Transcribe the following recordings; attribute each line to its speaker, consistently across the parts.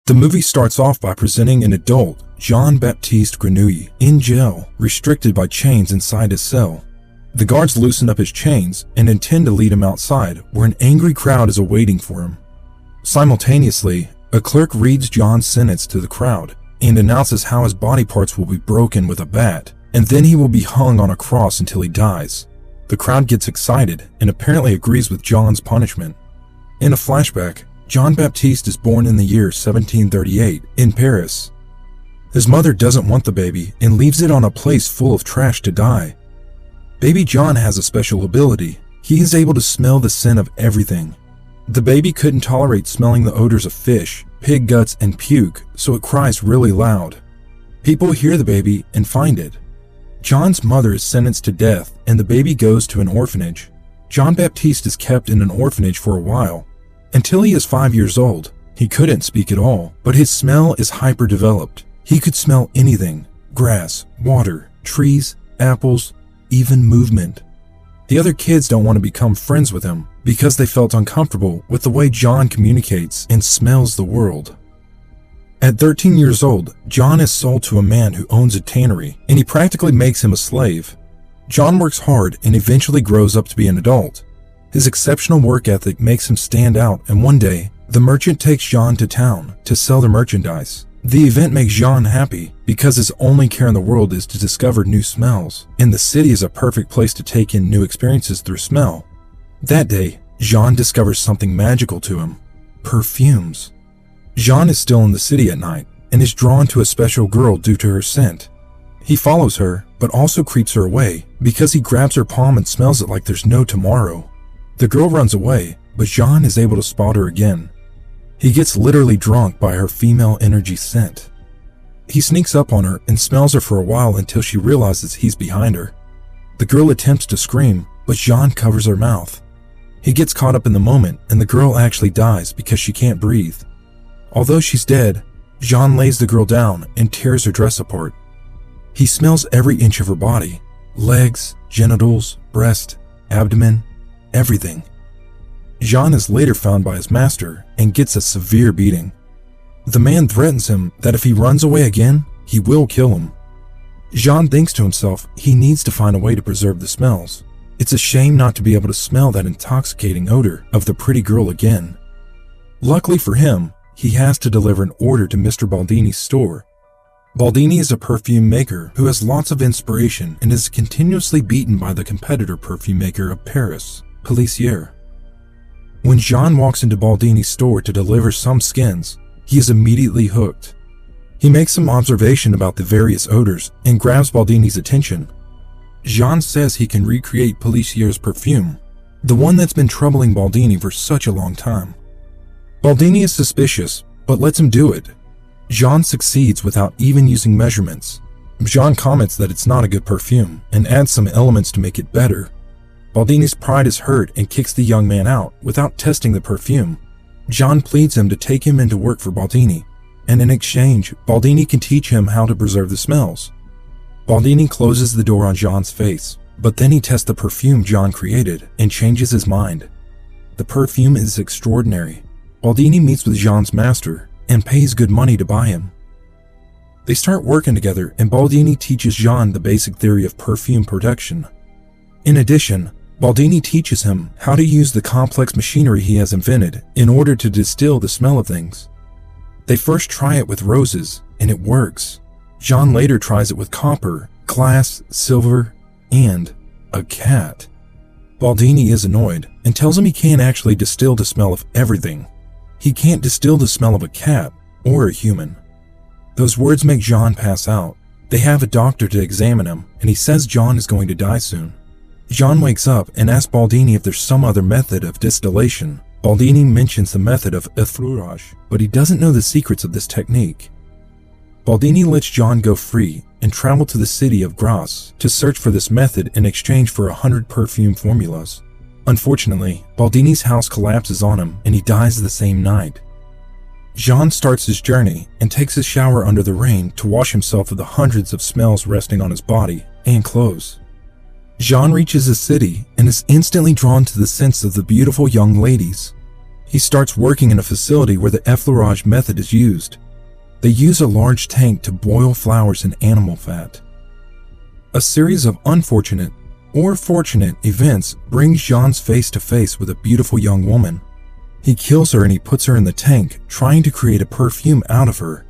Speaker 1: The movie starts off by presenting an adult, Jean-Baptiste Grenouille, in jail, restricted by chains inside his cell. The guards loosen up his chains and intend to lead him outside, where an angry crowd is awaiting for him. Simultaneously, a clerk reads John's sentence to the crowd and announces how his body parts will be broken with a bat, and then he will be hung on a cross until he dies. The crowd gets excited and apparently agrees with John's punishment. In a flashback, Jean-Baptiste is born in the year 1738 in Paris. His mother doesn't want the baby and leaves it on a place full of trash to die. Baby John has a special ability. He is able to smell the scent of everything. The baby couldn't tolerate smelling the odors of fish, pig guts, and puke, so it cries really loud. People hear the baby and find it. John's mother is sentenced to death and the baby goes to an orphanage. Jean-Baptiste is kept in an orphanage for a while. Until he is 5 years old, he couldn't speak at all, but his smell is hyper-developed. He could smell anything: grass, water, trees, apples, even movement. The other kids don't want to become friends with him because they felt uncomfortable with the way John communicates and smells the world. At 13 years old, John is sold to a man who owns a tannery, and he practically makes him a slave. John works hard and eventually grows up to be an adult. His exceptional work ethic makes him stand out, and one day, the merchant takes John to town to sell the merchandise. The event makes John happy because his only care in the world is to discover new smells, and the city is a perfect place to take in new experiences through smell. That day, Jean discovers something magical to him: perfumes. Jean is still in the city at night and is drawn to a special girl due to her scent. He follows her, but also creeps her away because he grabs her palm and smells it like there's no tomorrow. The girl runs away, but Jean is able to spot her again. He gets literally drunk by her female energy scent. He sneaks up on her and smells her for a while until she realizes he's behind her. The girl attempts to scream, but Jean covers her mouth. He gets caught up in the moment, and the girl actually dies because she can't breathe. Although she's dead, Jean lays the girl down and tears her dress apart. He smells every inch of her body: legs, genitals, breast, abdomen, everything. Jean is later found by his master and gets a severe beating. The man threatens him that if he runs away again, he will kill him. Jean thinks to himself he needs to find a way to preserve the smells. It's a shame not to be able to smell that intoxicating odor of the pretty girl again. Luckily for him, he has to deliver an order to Mr. Baldini's store. Baldini is a perfume maker who has lots of inspiration and is continuously beaten by the competitor perfume maker of Paris, Pellissier. When Jean walks into Baldini's store to deliver some skins, he is immediately hooked. He makes some observation about the various odors and grabs Baldini's attention. Jean says he can recreate Pellissier's perfume, the one that's been troubling Baldini for such a long time. Baldini is suspicious, but lets him do it. Jean succeeds without even using measurements. Jean comments that it's not a good perfume and adds some elements to make it better. Baldini's pride is hurt and kicks the young man out without testing the perfume. Jean pleads him to take him into work for Baldini, and in exchange, Baldini can teach him how to preserve the smells. Baldini closes the door on Jean's face, but then he tests the perfume Jean created and changes his mind. The perfume is extraordinary. Baldini meets with Jean's master and pays good money to buy him. They start working together, and Baldini teaches Jean the basic theory of perfume production. In addition, Baldini teaches him how to use the complex machinery he has invented in order to distill the smell of things. They first try it with roses, and it works. Jean later tries it with copper, glass, silver, and a cat. Baldini is annoyed and tells him he can't actually distill the smell of everything. He can't distill the smell of a cat or a human. Those words make Jean pass out. They have a doctor to examine him, and he says Jean is going to die soon. Jean wakes up and asks Baldini if there's some other method of distillation. Baldini mentions the method of effleurage, but he doesn't know the secrets of this technique. Baldini lets Jean go free and travel to the city of Grasse to search for this method in exchange for 100 perfume formulas. Unfortunately, Baldini's house collapses on him and he dies the same night. Jean starts his journey and takes a shower under the rain to wash himself of the hundreds of smells resting on his body and clothes. Jean reaches the city and is instantly drawn to the scents of the beautiful young ladies. He starts working in a facility where the effleurage method is used. They use a large tank to boil flowers in animal fat. A series of unfortunate or fortunate events brings Jean face to face with a beautiful young woman. He kills her and he puts her in the tank, trying to create a perfume out of her.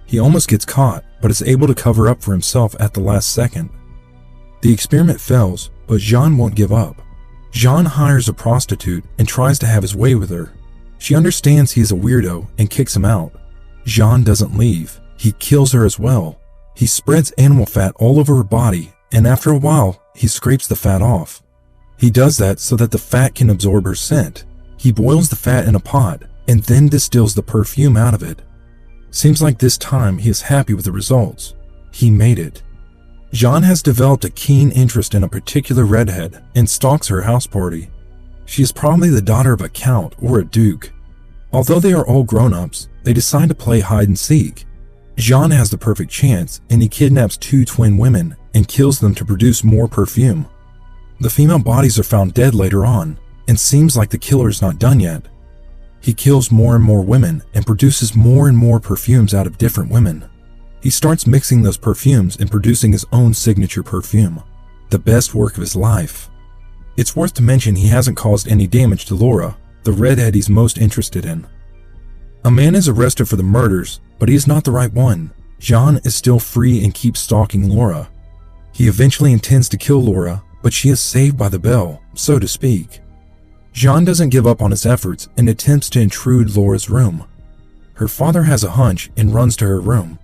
Speaker 1: He almost gets caught, but is able to cover up for himself at the last second. The experiment fails, but Jean won't give up. Jean hires a prostitute and tries to have his way with her. She understands he is a weirdo and kicks him out. Jean doesn't leave. He kills her as well. He spreads animal fat all over her body, and after a while, he scrapes the fat off. He does that so that the fat can absorb her scent. He boils the fat in a pot and then distills the perfume out of it. Seems like this time he is happy with the results. He made it. Jean has developed a keen interest in a particular redhead and stalks her house party. She is probably the daughter of a count or a duke. Although they are all grown-ups, they decide to play hide and seek. Jean has the perfect chance and he kidnaps 2 twin women and kills them to produce more perfume. The female bodies are found dead later on, and seems like the killer is not done yet. He kills more and more women and produces more and more perfumes out of different women. He starts mixing those perfumes and producing his own signature perfume, the best work of his life. It's worth to mention he hasn't caused any damage to Laura, the redhead he's most interested in. A man is arrested for the murders, but he is not the right one. Jean is still free and keeps stalking Laura. He eventually intends to kill Laura, but she is saved by the bell, so to speak. Jean doesn't give up on his efforts and attempts to intrude Laura's room. Her father has a hunch and runs to her room.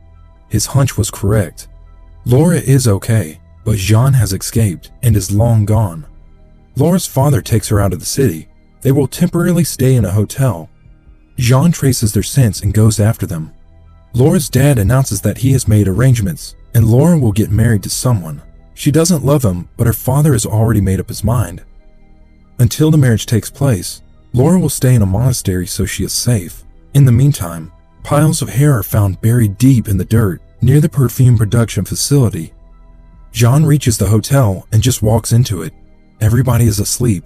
Speaker 1: His hunch was correct. Laura is okay, but Jean has escaped and is long gone. Laura's father takes her out of the city. They will temporarily stay in a hotel. Jean traces their scents and goes after them. Laura's dad announces that he has made arrangements, and Laura will get married to someone. She doesn't love him, but her father has already made up his mind. Until the marriage takes place, Laura will stay in a monastery so she is safe. In the meantime, piles of hair are found buried deep in the dirt near the perfume production facility. Jean reaches the hotel and just walks into it. Everybody is asleep.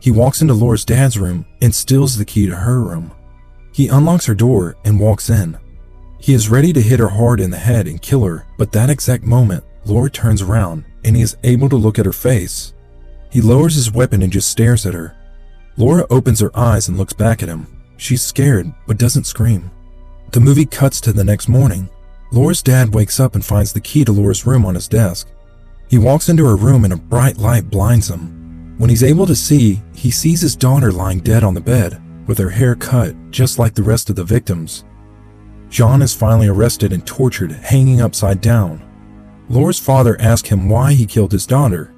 Speaker 1: He walks into Laura's dad's room and steals the key to her room. He unlocks her door and walks in. He is ready to hit her hard in the head and kill her, but that exact moment, Laura turns around and he is able to look at her face. He lowers his weapon and just stares at her. Laura opens her eyes and looks back at him. She's scared, but doesn't scream. The movie cuts to the next morning. Laura's dad wakes up and finds the key to Laura's room on his desk. He walks into her room and a bright light blinds him. When he's able to see, he sees his daughter lying dead on the bed, with her hair cut, just like the rest of the victims. Jean is finally arrested and tortured, hanging upside down. Laura's father asks him why he killed his daughter.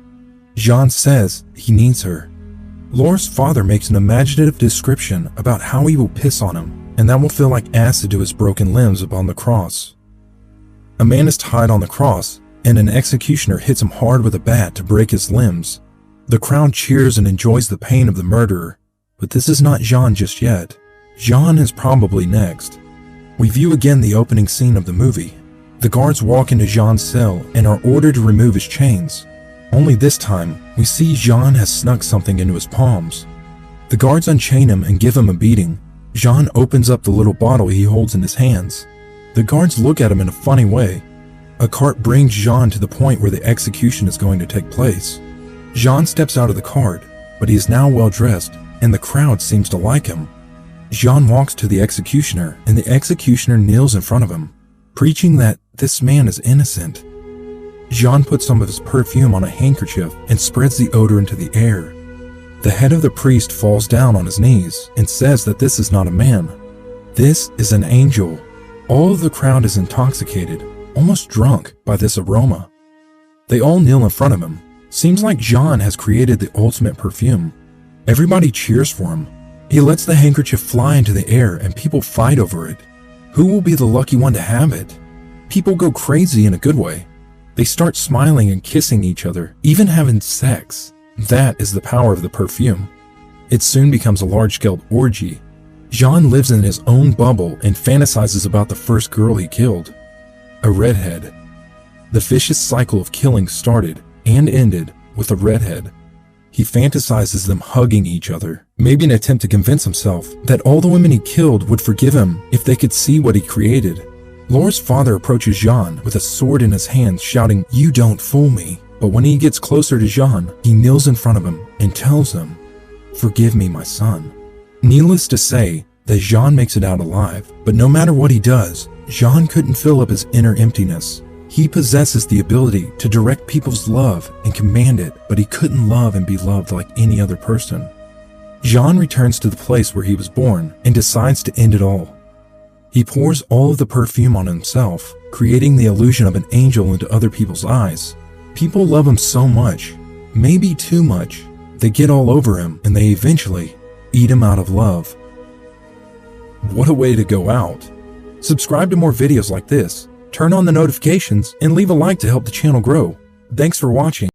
Speaker 1: Jean says he needs her. Laura's father makes an imaginative description about how he will piss on him, and that will feel like acid to his broken limbs upon the cross. A man is tied on the cross, and an executioner hits him hard with a bat to break his limbs. The crowd cheers and enjoys the pain of the murderer, but this is not Jean just yet. Jean is probably next. We view again the opening scene of the movie. The guards walk into Jean's cell and are ordered to remove his chains. Only this time, we see Jean has snuck something into his palms. The guards unchain him and give him a beating. Jean opens up the little bottle he holds in his hands. The guards look at him in a funny way. A cart brings Jean to the point where the execution is going to take place. Jean steps out of the cart, but he is now well dressed, and the crowd seems to like him. Jean walks to the executioner, and the executioner kneels in front of him, preaching that this man is innocent. Jean puts some of his perfume on a handkerchief and spreads the odor into the air. The head of the priest falls down on his knees and says that this is not a man. This is an angel. All of the crowd is intoxicated, almost drunk by this aroma. They all kneel in front of him. Seems like Jean has created the ultimate perfume. Everybody cheers for him. He lets the handkerchief fly into the air and people fight over it. Who will be the lucky one to have it? People go crazy in a good way. They start smiling and kissing each other, even having sex. That is the power of the perfume. It soon becomes a large-scale orgy. Jean lives in his own bubble and fantasizes about the first girl he killed, a redhead. The vicious cycle of killing started and ended with a redhead. He fantasizes them hugging each other, maybe an attempt to convince himself that all the women he killed would forgive him if they could see what he created. Laura's father approaches Jean with a sword in his hand, shouting, "You don't fool me." But when he gets closer to Jean, he kneels in front of him and tells him, "Forgive me, my son." Needless to say that Jean makes it out alive, but no matter what he does, Jean couldn't fill up his inner emptiness. He possesses the ability to direct people's love and command it, but he couldn't love and be loved like any other person. Jean returns to the place where he was born and decides to end it all. He pours all of the perfume on himself, creating the illusion of an angel into other people's eyes. People love him so much, maybe too much. They get all over him and they eventually eat him out of love. What a way to go out. Subscribe to more videos like this. Turn on the notifications and leave a like to help the channel grow. Thanks for watching.